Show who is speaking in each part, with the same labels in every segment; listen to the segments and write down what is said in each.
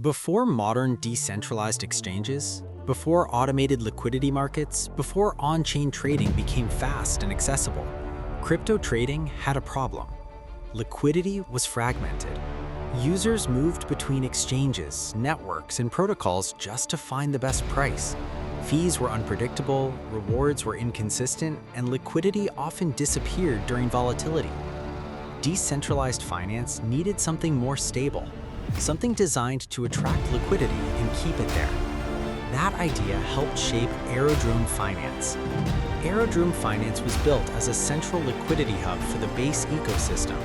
Speaker 1: Before modern decentralized exchanges, before automated liquidity markets, before on-chain trading became fast and accessible, crypto trading had a problem. Liquidity was fragmented. Users moved between exchanges, networks, and protocols just to find the best price. Fees were unpredictable, rewards were inconsistent, and liquidity often disappeared during volatility. Decentralized finance needed something more stable, something designed to attract liquidity and keep it there. That idea helped shape Aerodrome Finance. Aerodrome Finance was built as a central liquidity hub for the Base ecosystem.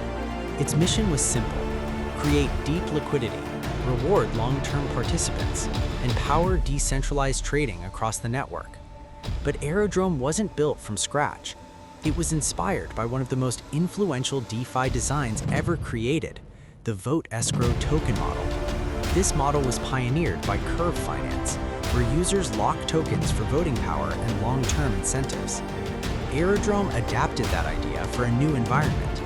Speaker 1: Its mission was simple: create deep liquidity, reward long-term participants, and power decentralized trading across the network. But Aerodrome wasn't built from scratch. It was inspired by one of the most influential DeFi designs ever created, the Vote Escrow token model. This model was pioneered by Curve Finance, where users lock tokens for voting power and long-term incentives. Aerodrome adapted that idea for a new environment.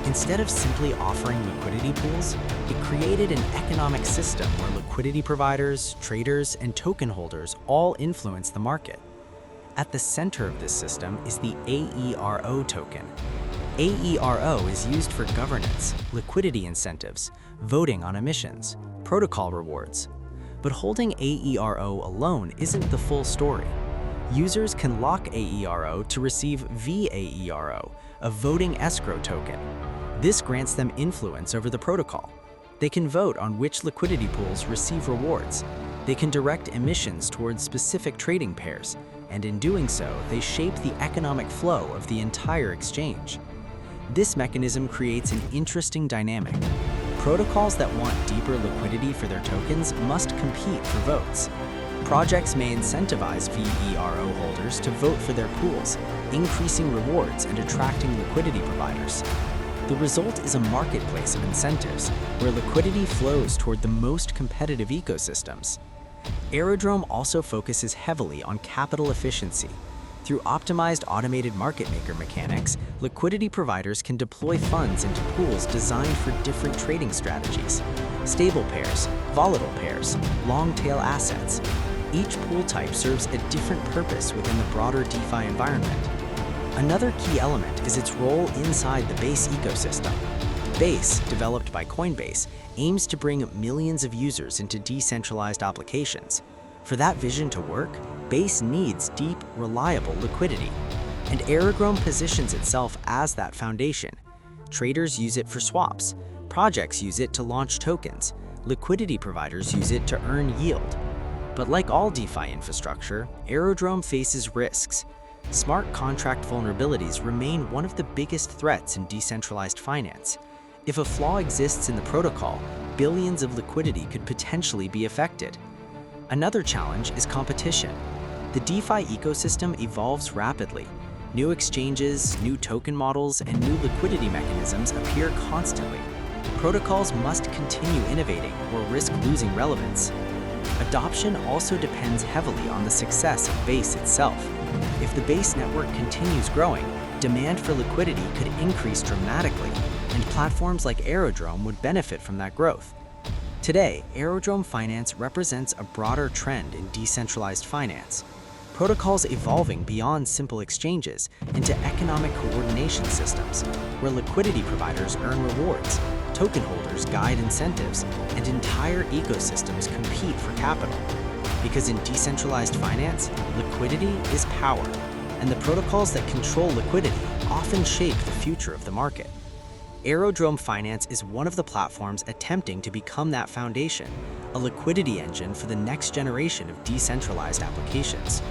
Speaker 1: Instead of simply offering liquidity pools, it created an economic system where liquidity providers, traders, and token holders all influence the market. At the center of this system is the AERO token. AERO is used for governance, liquidity incentives, voting on emissions, protocol rewards. But holding AERO alone isn't the full story. Users can lock AERO to receive VAERO, a voting escrow token. This grants them influence over the protocol. They can vote on which liquidity pools receive rewards. They can direct emissions towards specific trading pairs, and in doing so, they shape the economic flow of the entire exchange. This mechanism creates an interesting dynamic. Protocols that want deeper liquidity for their tokens must compete for votes. Projects may incentivize VERO holders to vote for their pools, increasing rewards and attracting liquidity providers. The result is a marketplace of incentives, where liquidity flows toward the most competitive ecosystems. Aerodrome also focuses heavily on capital efficiency. Through optimized automated market maker mechanics, liquidity providers can deploy funds into pools designed for different trading strategies: stable pairs, volatile pairs, long-tail assets. Each pool type serves a different purpose within the broader DeFi environment. Another key element is its role inside the Base ecosystem. Base, developed by Coinbase, aims to bring millions of users into decentralized applications. For that vision to work, Base needs deep, reliable liquidity. And Aerodrome positions itself as that foundation. Traders use it for swaps, projects use it to launch tokens, liquidity providers use it to earn yield. But like all DeFi infrastructure, Aerodrome faces risks. Smart contract vulnerabilities remain one of the biggest threats in decentralized finance. If a flaw exists in the protocol, billions of liquidity could potentially be affected. Another challenge is competition. The DeFi ecosystem evolves rapidly. New exchanges, new token models, and new liquidity mechanisms appear constantly. Protocols must continue innovating or risk losing relevance. Adoption also depends heavily on the success of Base itself. If the Base network continues growing, demand for liquidity could increase dramatically, and platforms like Aerodrome would benefit from that growth. Today, Aerodrome Finance represents a broader trend in decentralized finance. Protocols evolving beyond simple exchanges into economic coordination systems, where liquidity providers earn rewards, token holders guide incentives, and entire ecosystems compete for capital. Because in decentralized finance, liquidity is power, and the protocols that control liquidity often shape the future of the market. Aerodrome Finance is one of the platforms attempting to become that foundation, a liquidity engine for the next generation of decentralized applications.